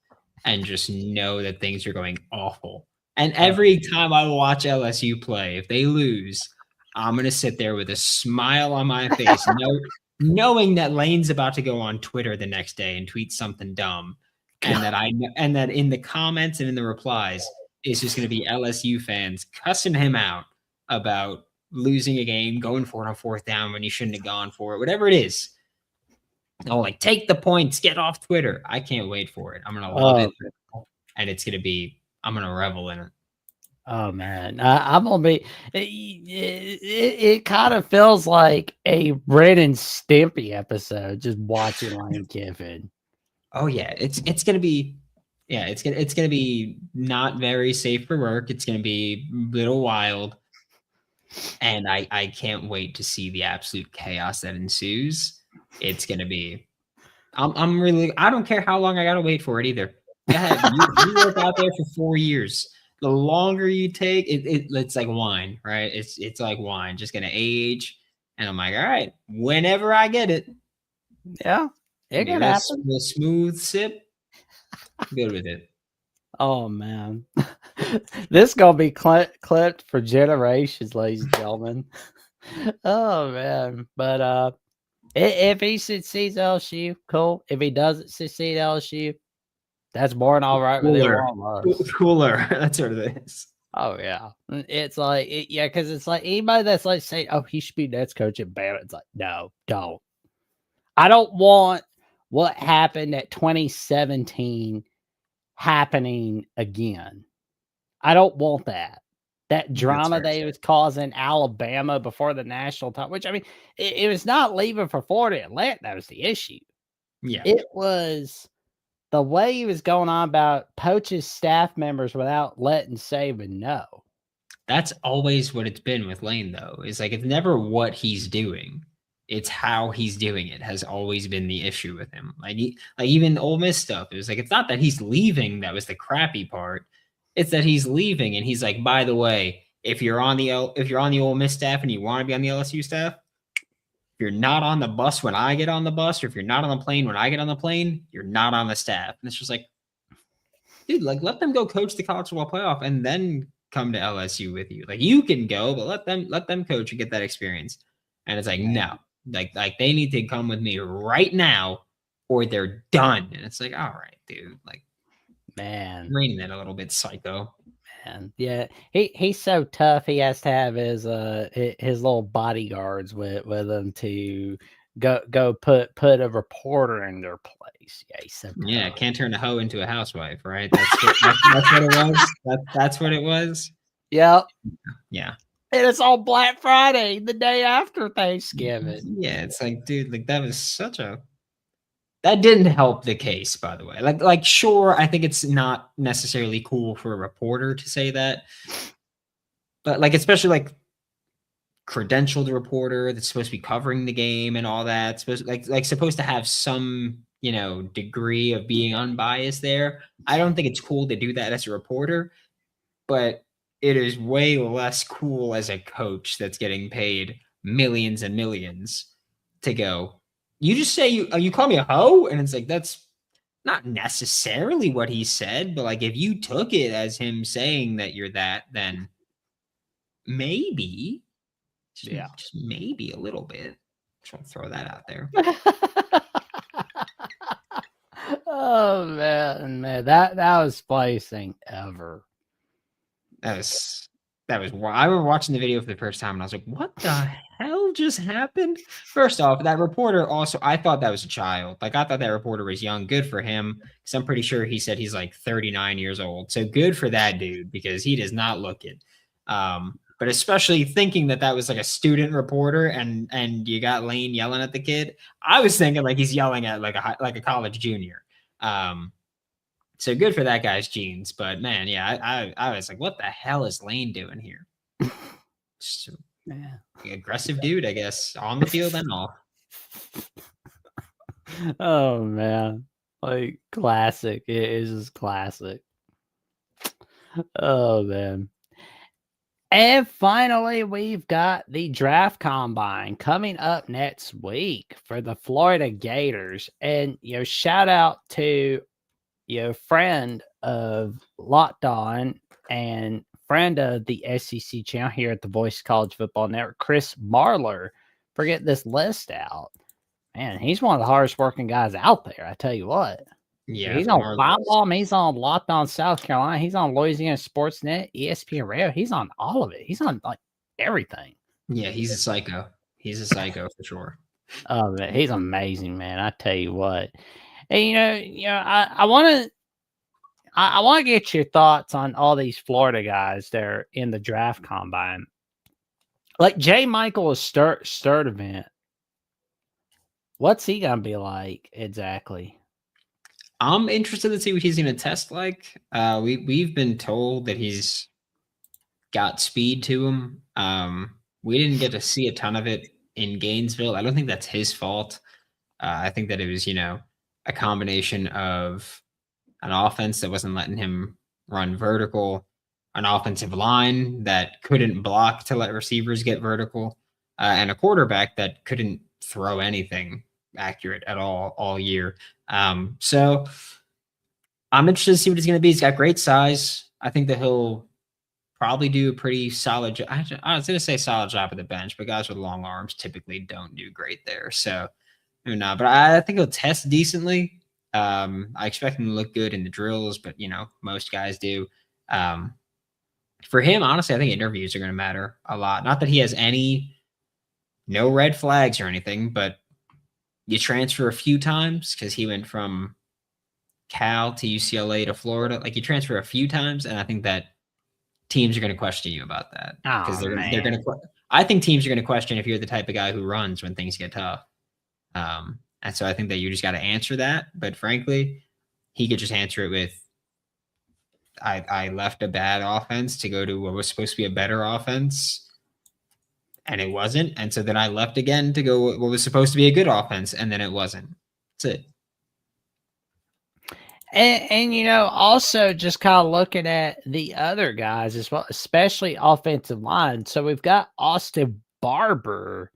and just know that things are going awful. And every time I watch LSU play, if they lose, I'm going to sit there with a smile on my face, knowing that Lane's about to go on Twitter the next day and tweet something dumb. And that in the comments and in the replies, it's just going to be LSU fans cussing him out about losing a game, going for it on fourth down when you shouldn't have gone for it, whatever it is. Oh, like take the points, get off Twitter. I can't wait for it. I'm going to love it. And it's going to be, I'm going to revel in it. Oh man, I'm gonna be. It kind of feels like a Ren and Stimpy episode, just watching Lane Kiffin. Oh yeah, it's gonna be, it's gonna be not very safe for work. It's gonna be a little wild, and I can't wait to see the absolute chaos that ensues. It's gonna be. I'm really. I don't care how long I gotta wait for it either. Go ahead, you work out there for 4 years. The longer you take, it's like wine, right? It's like wine, just gonna age. And I'm like, all right, whenever I get it, yeah, it could happen. A smooth sip, good with it. Oh man, this gonna be clipped for generations, ladies and gentlemen. Oh man, but if he succeeds LSU, cool. If he doesn't succeed LSU, that's more than all right with everyone. Cooler. That's what it is. Oh yeah, it's like because it's like anybody that's like saying, "Oh, he should be next coach at Bama." It's like, no, don't. I don't want what happened at 2017 happening again. I don't want that. That That's drama fair to they say. was causing Alabama before the national title, which I mean, it was not leaving for Florida Atlantic that was the issue. Yeah. It was the way he was going on about poaching staff members without letting Saban know. That's always what it's been with Lane, though. It's like it's never what he's doing; it's how he's doing it has always been the issue with him. Like even Ole Miss stuff. It was like it's not that he's leaving that was the crappy part. It's that he's leaving, and he's like, by the way, if you're on the Ole Miss staff and you want to be on the LSU staff, if you're not on the bus when I get on the bus, or if you're not on the plane when I get on the plane, you're not on the staff. And it's just like, dude, like let them go coach the college football playoff and then come to LSU with you. Like you can go, but let them coach and get that experience. And it's like, no, like they need to come with me right now or they're done. And it's like, all right, dude, like Man, reining it a little bit, psycho. man, yeah, he's so tough. He has to have his little bodyguards with him to go put a reporter in their place. Yeah, he's so tough. Yeah, can't turn a hoe into a housewife, right? That's what it was. That's what it was. Yep. Yeah. And it's on Black Friday, the day after Thanksgiving. Yeah, it's like, dude, like that was that didn't help the case, by the way. Like, sure, I think it's not necessarily cool for a reporter to say that, but like, especially like credentialed reporter that's supposed to be covering the game and all that, supposed to have some degree of being unbiased there. I don't think it's cool to do that as a reporter, but it is way less cool as a coach that's getting paid millions and millions to go. You just say you call me a hoe, and it's like that's not necessarily what he said, but like if you took it as him saying that you're that, then maybe, just maybe a little bit. Just want to throw that out there. Oh man, that was funniest thing ever. That was wild. I remember watching the video for the first time and I was like, what the hell just happened? First off, that reporter also, I thought that was a child. Like, I thought that reporter was young. Good for him. Because I'm pretty sure he said he's like 39 years old. So good for that dude because he does not look it. But especially thinking that was like a student reporter and you got Lane yelling at the kid. I was thinking like he's yelling at like a college junior. So good for that guy's genes, but man, yeah, I was like, what the hell is Lane doing here? Just aggressive dude, I guess, on the field and off. Oh man, like classic. It is just classic. Oh man. And finally, we've got the draft combine coming up next week for the Florida Gators. And shout out to friend of Locked On and friend of the SEC channel here at the Voice College Football Network, Chris Marler, for getting this list out. Man, he's one of the hardest working guys out there. I tell you what. Yeah, he's on Fireball. He's on Locked On South Carolina. He's on Louisiana Sportsnet, ESPN Radio. He's on all of it. He's on like everything. Yeah, he's a psycho. He's a psycho for sure. Oh man, he's amazing, man. I tell you what. And I want to get your thoughts on all these Florida guys that are in the draft combine. Like J. Michael Sturdivant. What's he gonna be like exactly? I'm interested to see what he's going to test like. We've been told that he's got speed to him. We didn't get to see a ton of it in Gainesville. I don't think that's his fault. I think that it was, a combination of an offense that wasn't letting him run vertical, an offensive line that couldn't block to let receivers get vertical, and a quarterback that couldn't throw anything accurate at all year. So I'm interested to see what he's going to be. He's got great size. I think that he'll probably do a pretty solid job. I was going to say solid job at the bench, but guys with long arms typically don't do great there. So, but I think he'll test decently. I expect him to look good in the drills, but most guys do. For him, honestly, I think interviews are going to matter a lot. Not that he has no red flags or anything, but you transfer a few times because he went from Cal to UCLA to Florida. Like you transfer a few times, and I think that teams are going to question you about that because Oh they're going man. to. I think teams are going to question if you're the type of guy who runs when things get tough. And so I think that you just got to answer that. But frankly, he could just answer it with, I left a bad offense to go to what was supposed to be a better offense, and it wasn't. And so then I left again to go what was supposed to be a good offense, and then it wasn't. That's it. And also just kind of looking at the other guys as well, especially offensive line. So we've got Austin Barber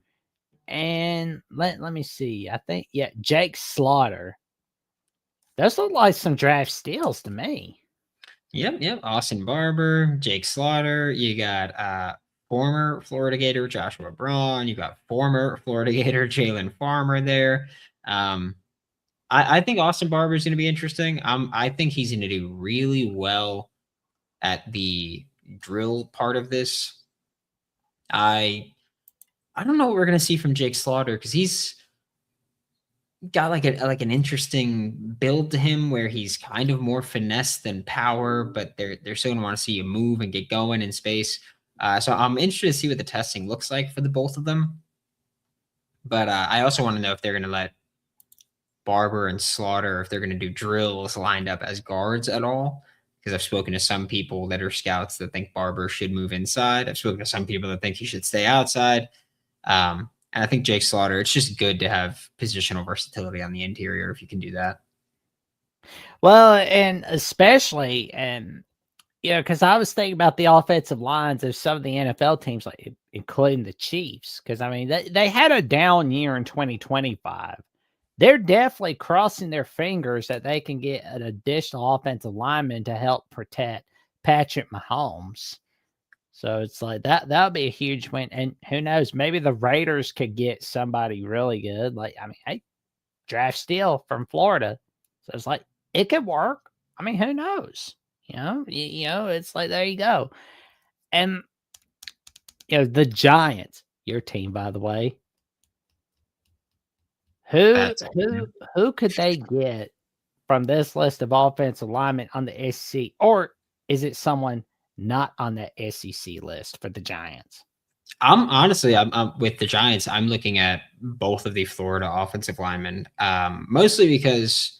and let me see. I think Jake Slaughter. Those look like some draft steals to me. Yep. Austin Barber, Jake Slaughter. You got former Florida Gator Joshua Braun. You got former Florida Gator Jalen Farmer there. I think Austin Barber is going to be interesting. I think he's going to do really well at the drill part of this. I don't know what we're going to see from Jake Slaughter because he's got like an interesting build to him where he's kind of more finesse than power, but they're still going to want to see you move and get going in space. So I'm interested to see what the testing looks like for the both of them. But I also want to know if they're going to let Barber and Slaughter, if they're going to do drills lined up as guards at all. Because I've spoken to some people that are scouts that think Barber should move inside. I've spoken to some people that think he should stay outside. And I think Jake Slaughter, it's just good to have positional versatility on the interior if you can do that. Well, and especially, and because I was thinking about the offensive lines of some of the NFL teams, like including the Chiefs, because I mean they had a down year in 2025. They're definitely crossing their fingers that they can get an additional offensive lineman to help protect Patrick Mahomes. So it's like that would be a huge win. And who knows, maybe the Raiders could get somebody really good. Like, I mean, hey, draft steal from Florida. So it's like it could work. I mean, who knows? It's like there you go. And the Giants, your team, by the way. Who That's who who could they get from this list of offensive linemen on the SEC, or is it someone not on the SEC list for the Giants? I'm honestly, I'm with the Giants. I'm looking at both of the Florida offensive linemen, mostly because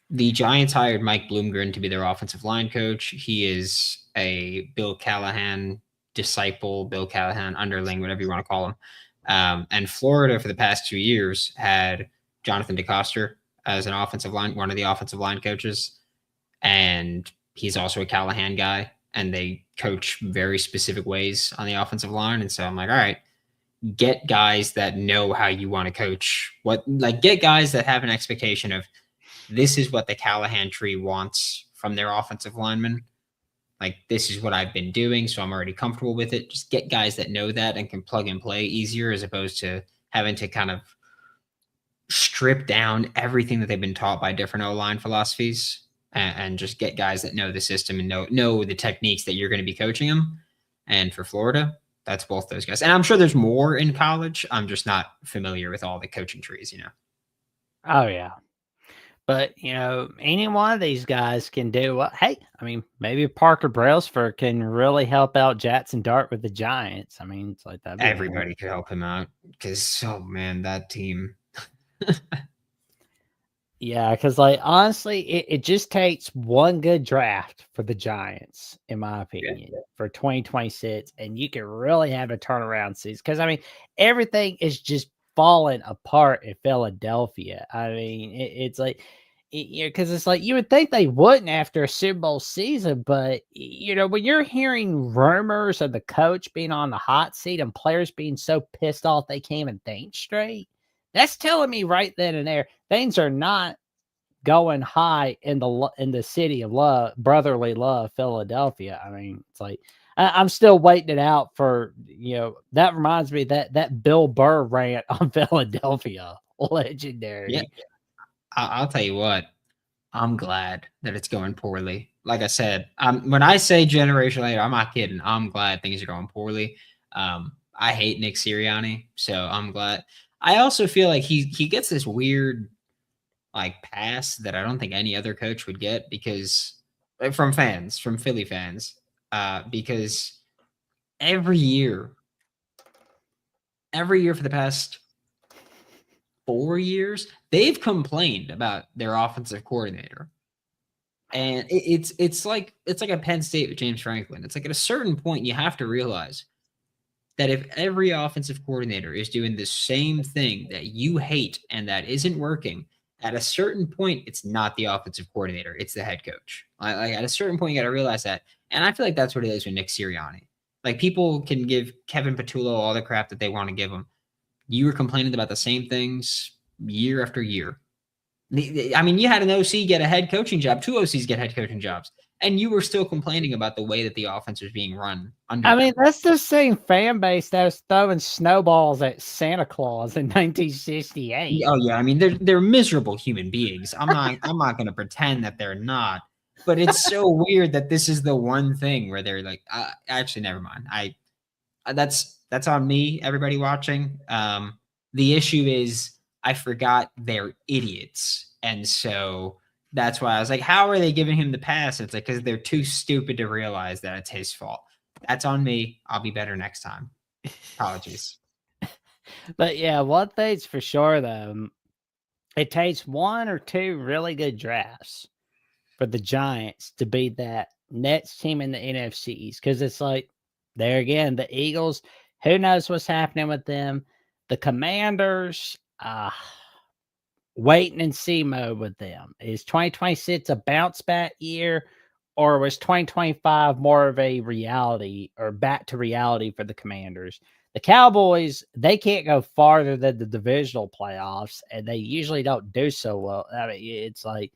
the Giants hired Mike Bloomgren to be their offensive line coach. He is a Bill Callahan disciple, Bill Callahan underling, whatever you want to call him. And Florida for the past 2 years had Jonathan DeCoster as an offensive line, one of the offensive line coaches. And he's also a Callahan guy. And they coach very specific ways on the offensive line. And so I'm like, all right, get guys that know how you want to coach. Get guys that have an expectation of this is what the Callahan tree wants from their offensive linemen. Like, this is what I've been doing, so I'm already comfortable with it. Just get guys that know that and can plug and play easier as opposed to having to kind of strip down everything that they've been taught by different O-line philosophies and just get guys that know the system and know the techniques that you're going to be coaching them. And for Florida, that's both those guys. And I'm sure there's more in college. I'm just not familiar with all the coaching trees, Oh yeah. But any one of these guys can do what. Hey, I mean, maybe Parker Brailsford can really help out Jackson Dart with the Giants. I mean, it's like that. Everybody could help him out because, oh man, that team. Yeah, because like honestly, it just takes one good draft for the Giants, in my opinion, for 2026, and you can really have a turnaround season. Because I mean, everything is just falling apart in Philadelphia. I mean, it's like because it's like you would think they wouldn't after a Super Bowl season, but when you're hearing rumors of the coach being on the hot seat and players being so pissed off they can't even think straight, that's telling me right then and there things are not going high in the city of love, brotherly love, Philadelphia. I mean, it's like I'm still waiting it out for that reminds me that Bill Burr rant on Philadelphia, legendary. Yeah, I'll tell you what. I'm glad that it's going poorly. Like I said, when I say generation later, I'm not kidding. I'm glad things are going poorly. I hate Nick Sirianni, so I'm glad. I also feel like he gets this weird like pass that I don't think any other coach would get because from Philly fans, because every year, every year for the past 4 years, they've complained about their offensive coordinator. And it's like a Penn State with James Franklin. It's like at a certain point you have to realize that if every offensive coordinator is doing the same thing that you hate and that isn't working, at a certain point it's not the offensive coordinator, it's the head coach. Like at a certain point you got to realize that. And I feel like that's what it is with Nick Sirianni. Like people can give Kevin Patullo all the crap that they want to give him. You were complaining about the same things year after year. I mean, you had an OC get a head coaching job, two OCs get head coaching jobs, and you were still complaining about the way that the offense was being run under I them. mean, that's the same fan base that was throwing snowballs at Santa Claus in 1968. Oh yeah, I mean they're miserable human beings. I'm not going to pretend that they're not, but it's so weird that this is the one thing where they're like, actually, never mind. That's on me. Everybody watching. The issue is I forgot they're idiots, and so that's why I was like, how are they giving him the pass? It's like because they're too stupid to realize that it's his fault. That's on me. I'll be better next time. Apologies. But yeah, one thing's for sure though, it takes one or two really good drafts for the Giants to be that next team in the NFCs. Because it's like, there again, the Eagles, who knows what's happening with them? The Commanders, waiting and see mode with them. Is 2026 a bounce back year, or was 2025 more of a reality or back to reality for the Commanders? The Cowboys, they can't go farther than the divisional playoffs, and they usually don't do so well. I mean, it's like,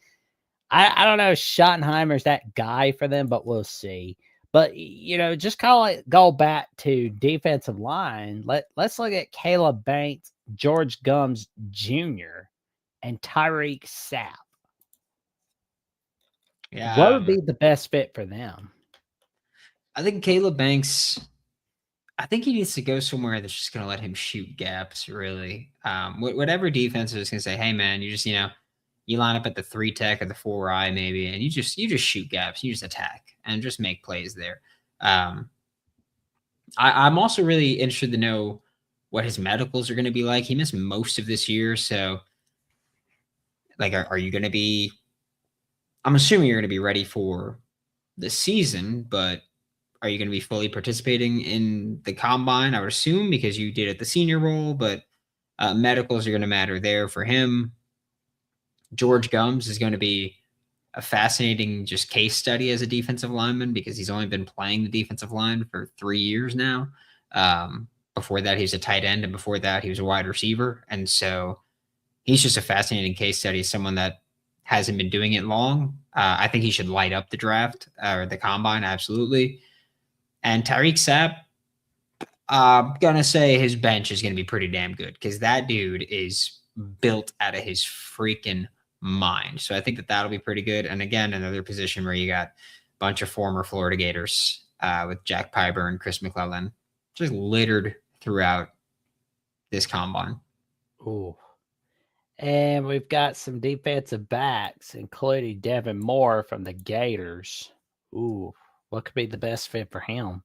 I don't know if Schottenheimer's that guy for them, but we'll see. But just kind of like go back to defensive line. Let's look at Caleb Banks, George Gums Jr., and Tyreek Sapp. Yeah, What would be the best fit for them? I think Caleb Banks. I think he needs to go somewhere that's just going to let him shoot gaps. Really, whatever defense is going to say, "Hey, man, you line up at the 3 tech or the 4 I maybe, and you just shoot gaps, you just attack and just make plays there." I'm also really interested to know what his medicals are going to be like. He missed most of this year, so like, are you going to be? I'm assuming you're going to be ready for the season, but are you going to be fully participating in the combine? I would assume because you did at the senior role, but medicals are going to matter there for him. George Gums is going to be a fascinating just case study as a defensive lineman because he's only been playing the defensive line for 3 years now. Before that, he was a tight end, and before that, he was a wide receiver. And so he's just a fascinating case study, someone that hasn't been doing it long. I think he should light up the draft or the combine, absolutely. And Tyreek Sapp, I'm going to say his bench is going to be pretty damn good because that dude is built out of his freaking mind. So I think that'll be pretty good. And again, another position where you got a bunch of former Florida Gators with Jack Piber and Chris McClellan just littered throughout this combine. Ooh. And we've got some defensive backs, including Devin Moore from the Gators. Ooh, what could be the best fit for him?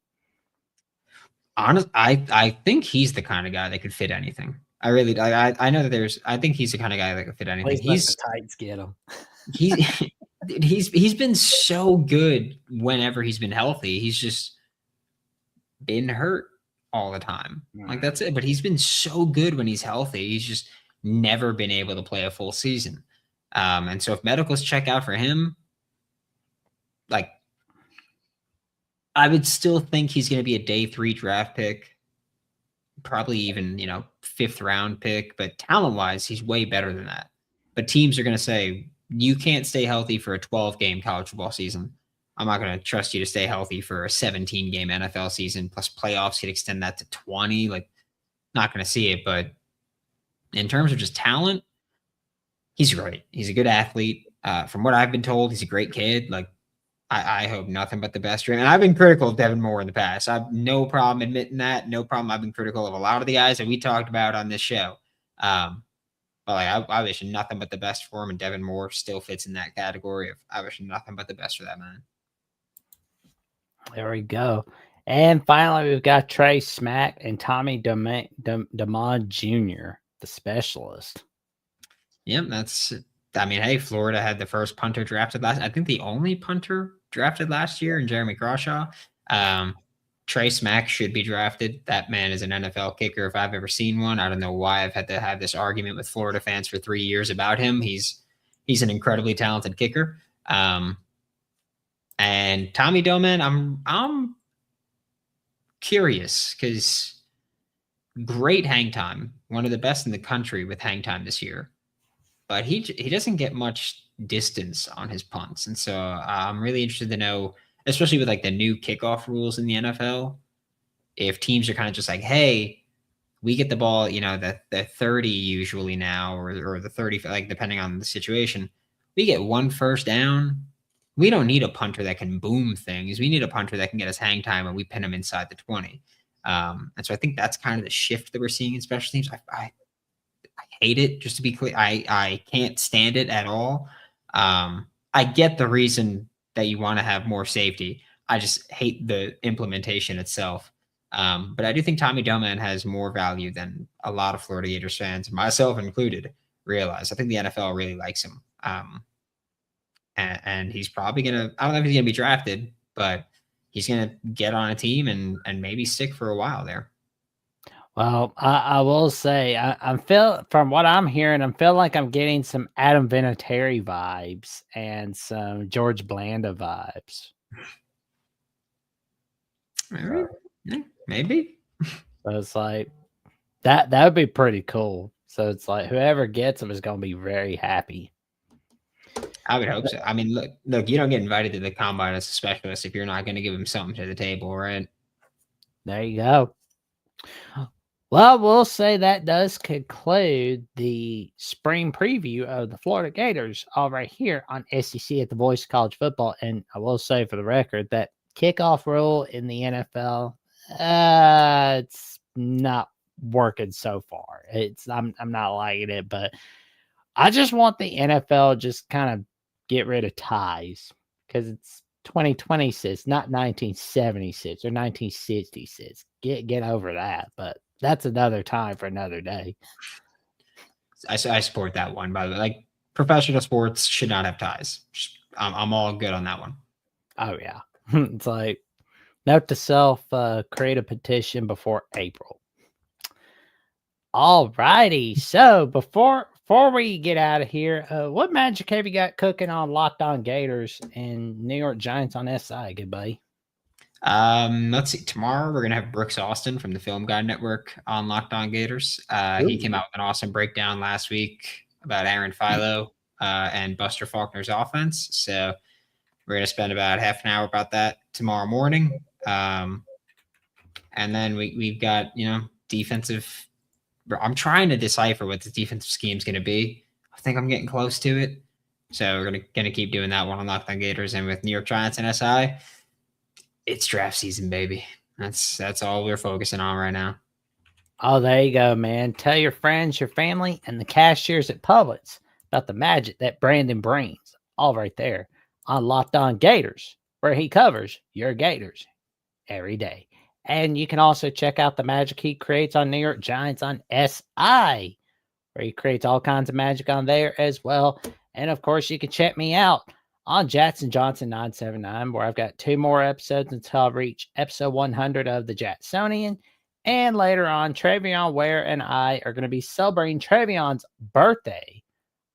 Honest, I think he's the kind of guy that could fit anything. I really, I know that I think he's the kind of guy that could fit anything. Please let the Titans get him. He's been so good whenever he's been healthy. He's just been hurt all the time. Like that's it. But he's been so good when he's healthy. He's just never been able to play a full season. And so if medicals check out for him, like I would still think he's going to be a day 3 draft pick, probably even, 5th round pick, but talent wise, he's way better than that. But teams are going to say, you can't stay healthy for a 12-game college football season. I'm not going to trust you to stay healthy for a 17-game NFL season, plus playoffs could extend that to 20. Like, not going to see it. But in terms of just talent, he's great. He's a good athlete. From what I've been told, he's a great kid. Like, I hope nothing but the best for him. And I've been critical of Devin Moore in the past. I've no problem admitting that. No problem. I've been critical of a lot of the guys that we talked about on this show. But But like, I wish nothing but the best for him, and Devin Moore still fits in that category of I wish nothing but the best for that man. There we go. And finally, we've got Trey Smack and Tommy DeMond Jr., the specialist. Yep, that's. I mean, hey, Florida had the first punter drafted last. I think the only punter drafted last year, in Jeremy Crawshaw. Trey Smack should be drafted. That man is an NFL kicker if I've ever seen one. I don't know why I've had to have this argument with Florida fans for 3 years about him. He's an incredibly talented kicker. And Tommy Doman, I'm curious because great hang time, one of the best in the country with hang time this year, but he doesn't get much distance on his punts, and so I'm really interested to know, especially with like the new kickoff rules in the NFL, if teams are kind of just like, hey, we get the ball, the 30 usually now, or the 30, like depending on the situation, we get one first down. We don't need a punter that can boom things. We need a punter that can get us hang time and we pin them inside the 20. And so I think that's kind of the shift that we're seeing in special teams. I hate it, just to be clear. I can't stand it at all. I get the reason that you want to have more safety. I just hate the implementation itself. But I do think Tommy Doman has more value than a lot of Florida Gators fans, myself included, realize. I think the NFL really likes him. And he's probably going to, I don't know if he's going to be drafted, but he's going to get on a team and maybe stick for a while there. Well, I will say, I'm from what I'm hearing, I'm feeling like I'm getting some Adam Vinatieri vibes and some George Blanda vibes. Maybe. Yeah, maybe. So it's like, that would be pretty cool. So it's like, whoever gets him is going to be very happy. I would hope so. I mean, look, you don't get invited to the combine as a specialist if you're not going to give him something to the table, right? There you go. Well, we'll say that does conclude the spring preview of the Florida Gators all right here on SEC at the Voice of College Football. And I will say for the record that kickoff rule in the NFL, it's not working so far. I'm not liking it, but I just want the NFL just kind of get rid of ties because it's 2026, not 1976 or 1966. Get over that. But that's another time for another day. I support that one, by the way. Like, professional sports should not have ties. I'm all good on that one. Oh, yeah. It's like, note to self, create a petition before April. All righty. So before we get out of here, what magic have you got cooking on Locked On Gators and New York Giants on SI? Good buddy. Let's see. Tomorrow we're gonna have Brooks Austin from the Film Guide Network on Locked On Gators. He came out with an awesome breakdown last week about Aaron Philo and Buster Faulkner's offense. So we're gonna spend about half an hour about that tomorrow morning. And then we've got defensive. I'm trying to decipher what the defensive scheme is gonna be. I think I'm getting close to it. So we're gonna keep doing that one on Locked On Gators, and with New York Giants and SI. It's draft season, baby. That's all we're focusing on right now. Oh, there you go, man. Tell your friends, your family, and the cashiers at Publix about the magic that Brandon brings. All right there on Locked On Gators, where he covers your Gators every day. And you can also check out the magic he creates on New York Giants on SI, where he creates all kinds of magic on there as well. And, of course, you can check me out on Jackson Johnson 979, where I've got 2 more episodes until I reach episode 100 of the Jacksonian. And later on, Travion Ware and I are going to be celebrating Travion's birthday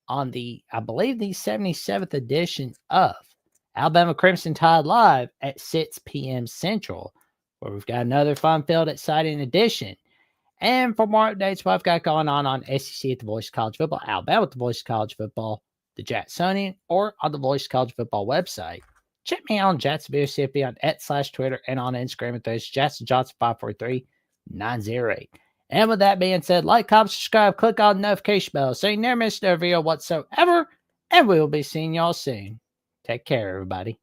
on I believe the 77th edition of Alabama Crimson Tide Live at 6 p.m. Central, where we've got another fun-filled, exciting edition. And for more updates, what I've got going on SEC at the Voice of College Football, Alabama at the Voice of College Football, the Jacksonian, or on the Voice College Football website. Check me out on JacksonVCFB on /Twitter and on Instagram at those Jackson Johnson 543908. And with that being said, like, comment, subscribe, click on the notification bell so you never miss no video whatsoever. And we will be seeing y'all soon. Take care, everybody.